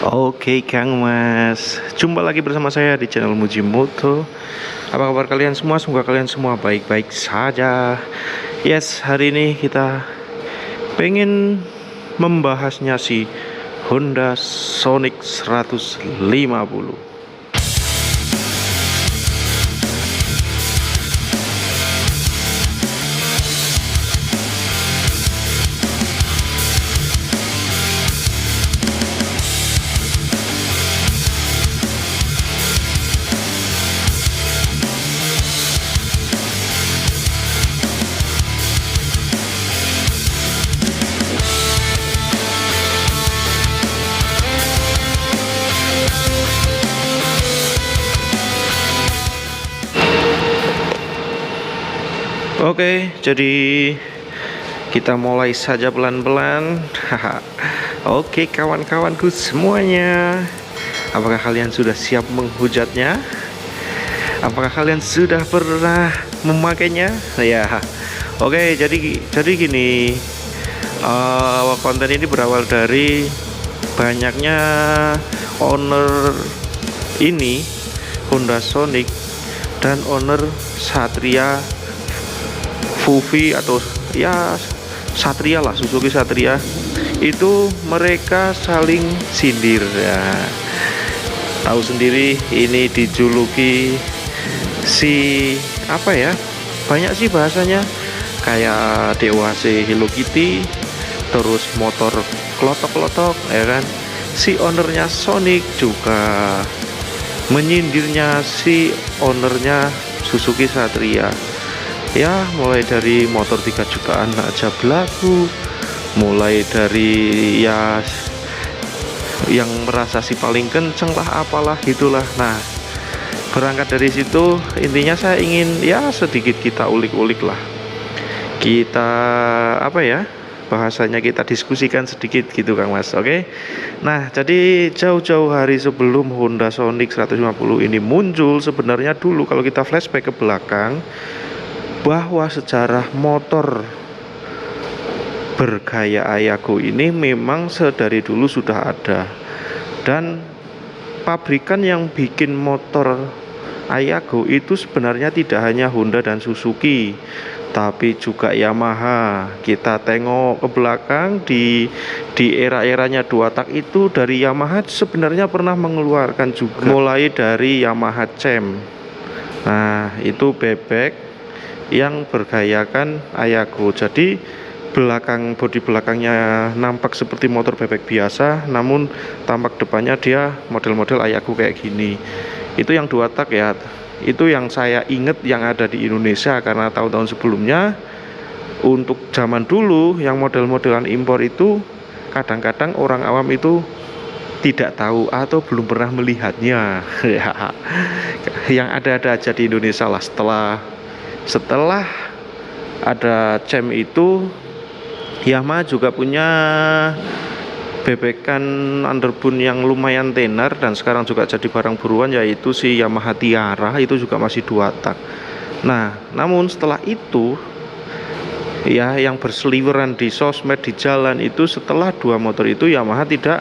Oke Kang Mas, jumpa lagi bersama saya di channel Mujimoto. Apa kabar kalian semua? Semoga kalian semua baik-baik saja. Yes, hari ini kita pengen membahasnya si Honda Sonic 150. Oke, jadi kita mulai saja pelan-pelan. Oke, kawan-kawanku semuanya, apakah kalian sudah siap menghujatnya? Apakah kalian sudah pernah memakainya? Ya, oke. Jadi gini, konten ini berawal dari banyaknya owner ini Honda Sonic dan owner Satria Fuvi atau ya Satria lah, Suzuki Satria, itu mereka saling sindir ya. Tahu sendiri ini dijuluki si apa ya, banyak sih bahasanya, kayak DOHC Hello Kitty, terus motor klotok-klotok ya kan. Si ownernya Sonic juga menyindirnya si ownernya Suzuki Satria. Ya, mulai dari motor 3 jutaan aja berlaku, mulai dari ya yang merasa si paling kenceng lah, apalah gitulah. Nah, berangkat dari situ, intinya saya ingin ya sedikit kita ulik-ulik lah, kita apa ya, bahasanya kita diskusikan sedikit gitu Kang Mas. Oke. Nah, jadi jauh-jauh hari sebelum Honda Sonic 150 ini muncul, sebenarnya dulu kalau kita flashback ke belakang, bahwa sejarah motor bergaya Ayago ini memang sedari dulu sudah ada, dan pabrikan yang bikin motor Ayago itu sebenarnya tidak hanya Honda dan Suzuki, tapi juga Yamaha. Kita tengok ke belakang di era-eranya dua tak itu, dari Yamaha sebenarnya pernah mengeluarkan juga, mulai dari Yamaha Champ. Nah, itu bebek yang bergayakan Ayago. Jadi bodi belakangnya nampak seperti motor bebek biasa, namun tampak depannya dia model-model Ayago kayak gini. Itu yang dua tak ya. Itu yang saya inget yang ada di Indonesia, karena tahun-tahun sebelumnya untuk zaman dulu yang model-modelan impor itu kadang-kadang orang awam itu tidak tahu atau belum pernah melihatnya. Yang ada-ada aja di Indonesia lah. Setelah ada Champ itu, Yamaha juga punya bebekan underbone yang lumayan tenar dan sekarang juga jadi barang buruan, yaitu si Yamaha Tiara. Itu juga masih dua tak. Nah, namun setelah itu ya, yang berseliweran di sosmed, di jalan itu, setelah dua motor itu Yamaha tidak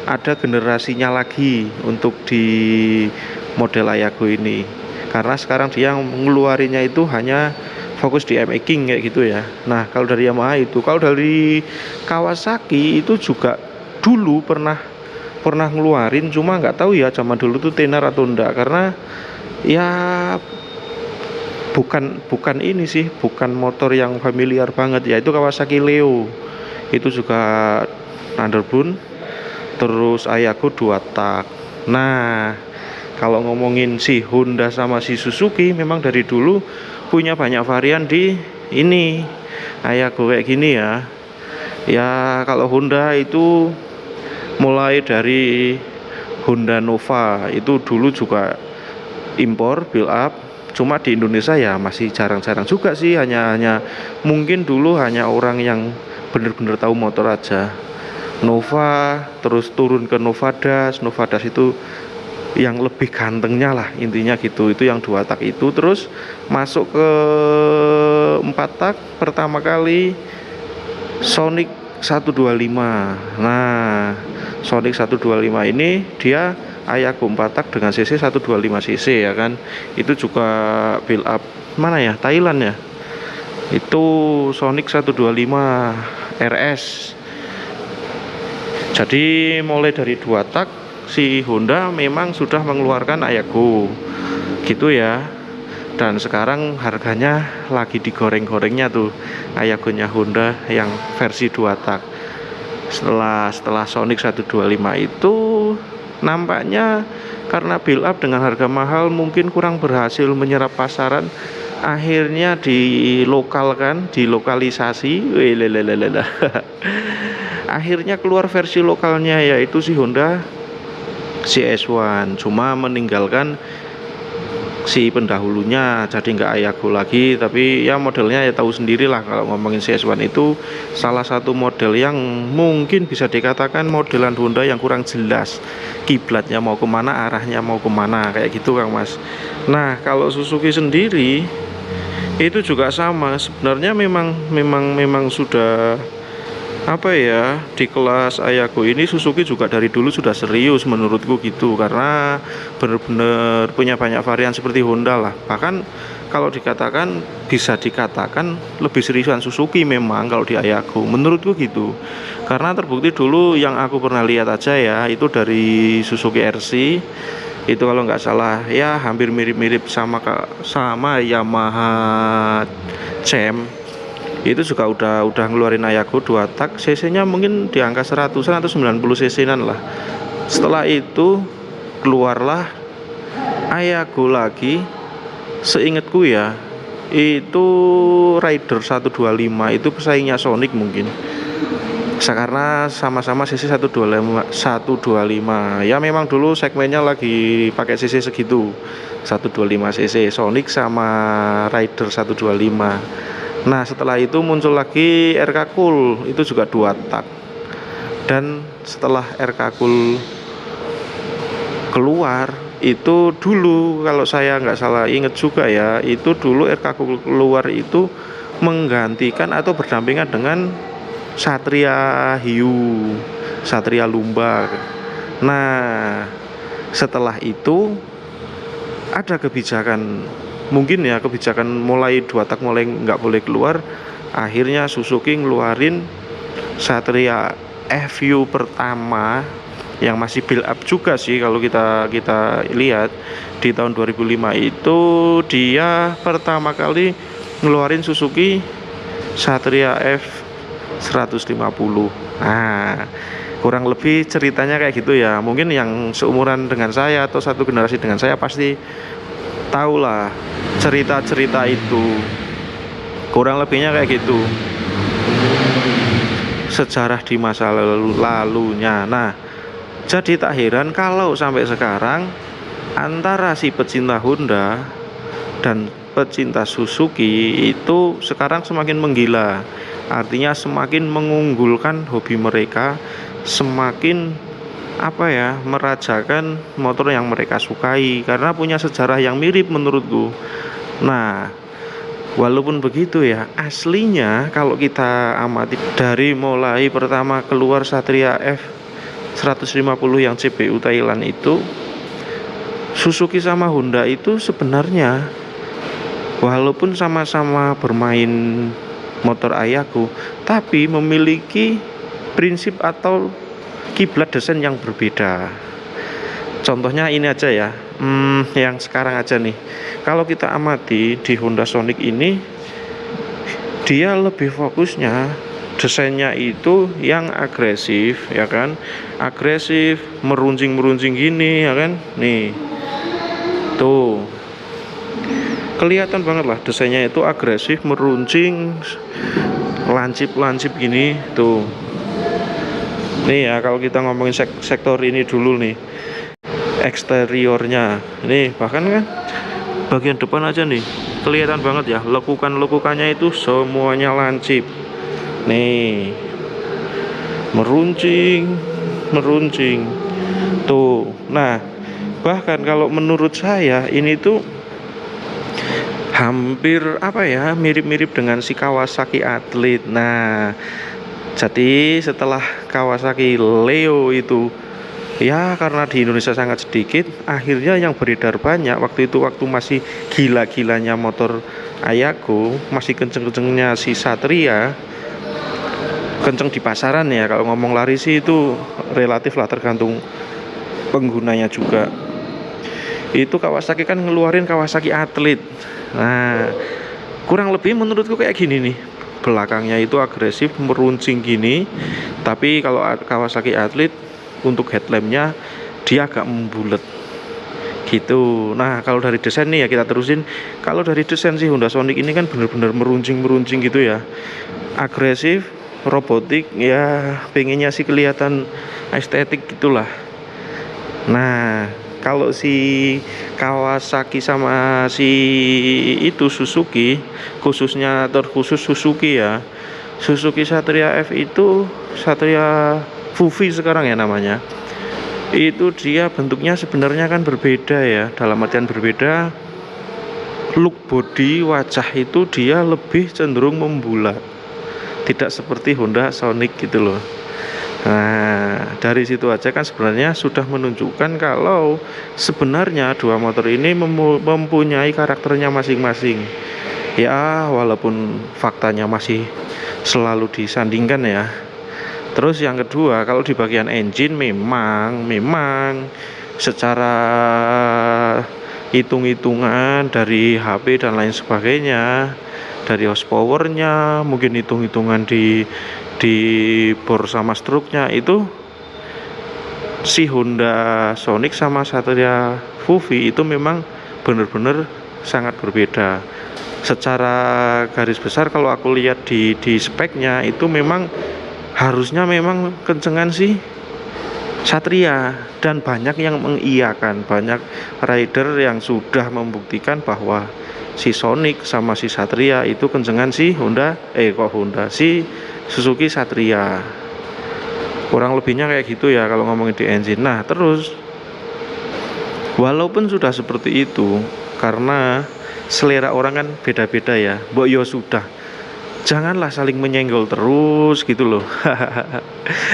ada generasinya lagi untuk di model Ayago ini, karena sekarang dia mengeluarinya itu hanya fokus di MX King kayak gitu ya. Nah, kalau dari Yamaha itu, kalau dari Kawasaki itu juga dulu pernah ngeluarin, cuma nggak tahu ya zaman dulu tuh tenar atau enggak, karena ya bukan ini sih, bukan motor yang familiar banget, yaitu Kawasaki Leo. Itu juga underbone, terus Ayago dua tak. Nah, kalau ngomongin si Honda sama si Suzuki, memang dari dulu punya banyak varian di ini Ayago kayak gini ya. Ya, kalau Honda itu mulai dari Honda Nova, itu dulu juga impor build up, cuma di Indonesia ya masih jarang-jarang juga sih, hanya mungkin dulu hanya orang yang bener-bener tahu motor aja. Nova, terus turun ke Nova Das itu yang lebih gantengnya lah intinya gitu. Itu yang dua tak itu, terus masuk ke empat tak pertama kali Sonic 125. Nah, Sonic 125 ini dia Ayago 4 tak dengan cc 125 cc ya kan. Itu juga build up mana ya? Thailand ya. Itu Sonic 125 RS. Jadi mulai dari 2 tak si Honda memang sudah mengeluarkan Ayago gitu ya. Dan sekarang harganya lagi digoreng-gorengnya tuh Ayagonya Honda yang versi 2 tak. Setelah Sonic 125 itu nampaknya karena build up dengan harga mahal mungkin kurang berhasil menyerap pasaran, akhirnya dilokalkan, dilokalisasi. Akhirnya keluar versi lokalnya yaitu si Honda CS1, cuma meninggalkan si pendahulunya, jadi nggak Ayago lagi. Tapi ya modelnya ya tahu sendirilah, kalau ngomongin CS1 itu salah satu model yang mungkin bisa dikatakan modelan Honda yang kurang jelas kiblatnya mau kemana, arahnya mau kemana, kayak gitu Kang Mas. Nah kalau Suzuki sendiri itu juga sama sebenarnya, memang sudah apa ya, di kelas Ayago ini Suzuki juga dari dulu sudah serius menurutku gitu, karena benar-benar punya banyak varian seperti Honda lah. Bahkan kalau dikatakan, bisa dikatakan lebih seriusan Suzuki memang kalau di Ayago menurutku gitu, karena terbukti dulu yang aku pernah lihat aja ya, itu dari Suzuki RC itu kalau nggak salah ya hampir mirip-mirip sama Yamaha Champ. Itu juga udah ngeluarin Ayago 2 tak, cc-nya mungkin di angka 100-an atau 90 cc-an lah. Setelah itu keluarlah Ayago lagi, seingatku ya itu Rider 125, itu pesaingnya Sonic mungkin, karena sama-sama cc 125 ya. Memang dulu segmennya lagi pakai cc segitu, 125 cc Sonic sama Rider 125. Nah setelah itu muncul lagi RK Cool, itu juga 2 tak. Dan setelah RK Cool keluar, itu dulu kalau saya nggak salah inget juga ya, itu dulu RK Cool keluar itu menggantikan atau berdampingan dengan Satria Hiu, Satria Lumba. Nah setelah itu ada kebijakan, mungkin ya kebijakan mulai 2 tak mulai nggak boleh keluar, akhirnya Suzuki ngeluarin Satria FU pertama yang masih build up juga sih. Kalau kita lihat di tahun 2005 itu dia pertama kali ngeluarin Suzuki Satria F 150. Nah kurang lebih ceritanya kayak gitu ya. Mungkin yang seumuran dengan saya atau satu generasi dengan saya pasti tahulah cerita-cerita itu, kurang lebihnya kayak gitu sejarah di masa lalunya. Nah jadi tak heran kalau sampai sekarang antara si pecinta Honda dan pecinta Suzuki itu sekarang semakin menggila, artinya semakin mengunggulkan hobi mereka, semakin apa ya, merajakan motor yang mereka sukai karena punya sejarah yang mirip menurutku. Nah walaupun begitu ya, aslinya kalau kita amati dari mulai pertama keluar Satria F 150 yang CPU Thailand itu, Suzuki sama Honda itu sebenarnya walaupun sama-sama bermain motor Ayago, tapi memiliki prinsip atau kiblat desain yang berbeda. Contohnya ini aja ya, yang sekarang aja nih, kalau kita amati di Honda Sonic ini, dia lebih fokusnya desainnya itu yang agresif ya kan, agresif, meruncing gini ya kan. Nih tuh kelihatan banget lah desainnya itu agresif, meruncing, lancip gini tuh. Nih ya kalau kita ngomongin sektor ini dulu nih, eksteriornya ini bahkan kan bagian depan aja nih kelihatan banget ya, lekukannya itu semuanya lancip nih, meruncing tuh. Nah bahkan kalau menurut saya ini tuh hampir apa ya, mirip-mirip dengan si Kawasaki Athlete. Nah Jadi setelah Kawasaki Leo itu, ya karena di Indonesia sangat sedikit, akhirnya yang beredar banyak waktu itu, waktu masih gila-gilanya motor Ayako, masih kenceng-kencengnya si Satria, kenceng di pasaran ya. Kalau ngomong laris sih itu relatif lah, tergantung penggunanya juga. Itu Kawasaki kan ngeluarin Kawasaki Athlete. Nah, kurang lebih menurutku kayak gini nih, belakangnya itu agresif meruncing gini, tapi kalau Kawasaki Athlete untuk headlampnya dia agak membulat gitu. Nah, kalau dari desain nih ya kita terusin. Kalau dari desain sih Honda Sonic ini kan bener-bener meruncing gitu ya, agresif, robotik ya, pengennya sih kelihatan estetik gitulah. Nah, kalau si Kawasaki sama si itu Suzuki, khususnya terkhusus Suzuki ya, Suzuki Satria F itu, Satria Fufi sekarang ya namanya, itu dia bentuknya sebenarnya kan berbeda ya, dalam artian berbeda. Look body wajah itu dia lebih cenderung membulat, tidak seperti Honda Sonic gitu loh. Nah, dari situ aja kan sebenarnya sudah menunjukkan kalau sebenarnya dua motor ini mempunyai karakternya masing-masing. Ya, walaupun faktanya masih selalu disandingkan ya. Terus yang kedua, kalau di bagian engine memang secara hitung-hitungan dari HP dan lain sebagainya, dari horsepowernya, mungkin hitung-hitungan di bor sama struknya, itu si Honda Sonic sama Satria Fufi itu memang benar-benar sangat berbeda. Secara garis besar kalau aku lihat di speknya itu memang harusnya memang kencengan sih Satria, dan banyak yang mengiyakan, banyak rider yang sudah membuktikan bahwa si Sonic sama si Satria itu kencengan si si Suzuki Satria. Kurang lebihnya kayak gitu ya kalau ngomongin di engine. Nah, terus walaupun sudah seperti itu, karena selera orang kan beda-beda ya, mbok yo sudah, janganlah saling menyenggol terus gitu loh.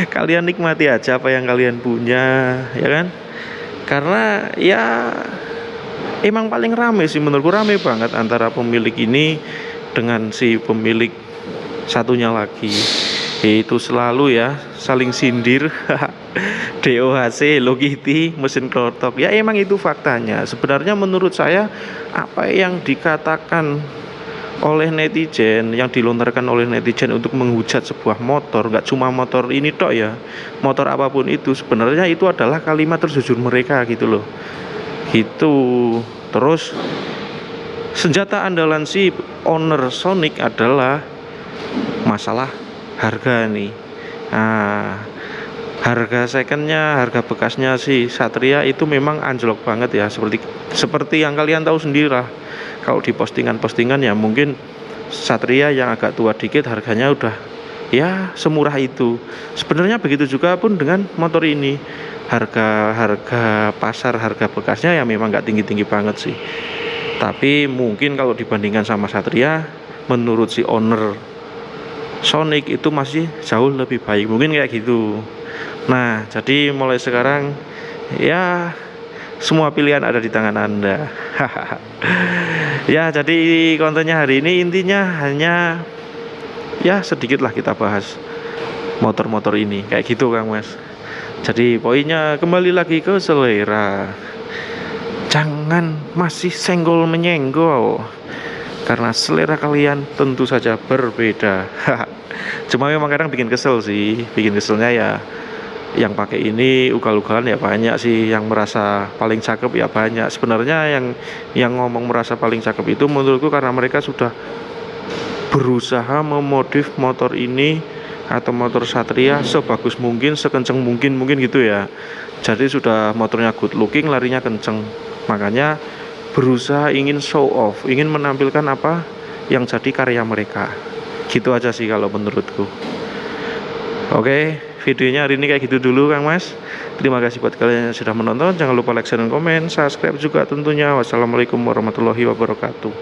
Kalian nikmati aja apa yang kalian punya, ya kan? Karena ya emang paling rame sih, menurutku rame banget antara pemilik ini dengan si pemilik satunya lagi, yaitu selalu ya saling sindir. DOHC, Hello Kitty, mesin klotok. Ya emang itu faktanya. Sebenarnya menurut saya apa yang dikatakan oleh netizen, yang dilontarkan oleh netizen untuk menghujat sebuah motor, nggak cuma motor ini tok ya, motor apapun itu, sebenarnya itu adalah kalimat terjujur mereka gitu loh, gitu. Terus senjata andalan si owner Sonic adalah masalah harga nih. Nah, harga secondnya, harga bekasnya si Satria itu memang anjlok banget ya, seperti yang kalian tahu sendiri lah. Kalau di postingan-postingan ya mungkin Satria yang agak tua dikit harganya udah ya semurah itu. Sebenarnya begitu juga pun dengan motor ini. Harga pasar, harga bekasnya ya memang nggak tinggi-tinggi banget sih. Tapi mungkin kalau dibandingkan sama Satria, menurut si owner Sonic itu masih jauh lebih baik. Mungkin kayak gitu. Nah, jadi mulai sekarang ya semua pilihan ada di tangan Anda. Ya, jadi kontennya hari ini intinya hanya ya sedikit lah kita bahas motor-motor ini, kayak gitu Kang Mas. Jadi poinnya kembali lagi ke selera. Jangan masih senggol menyenggol, karena selera kalian tentu saja berbeda. Cuma memang kadang bikin kesel sih, bikin keselnya ya yang pakai ini ugal-ugalan ya banyak sih, yang merasa paling cakep ya banyak. Sebenarnya yang ngomong merasa paling cakep itu menurutku karena mereka sudah berusaha memodif motor ini atau motor Satria sebagus mungkin, sekenceng mungkin gitu ya. Jadi sudah motornya good looking, larinya kenceng, makanya berusaha ingin show off, ingin menampilkan apa yang jadi karya mereka. Gitu aja sih kalau menurutku. Oke, videonya hari ini kayak gitu dulu Kang Mas. Terima kasih buat kalian yang sudah menonton. Jangan lupa like, share, dan komen. Subscribe juga tentunya. Wassalamualaikum warahmatullahi wabarakatuh.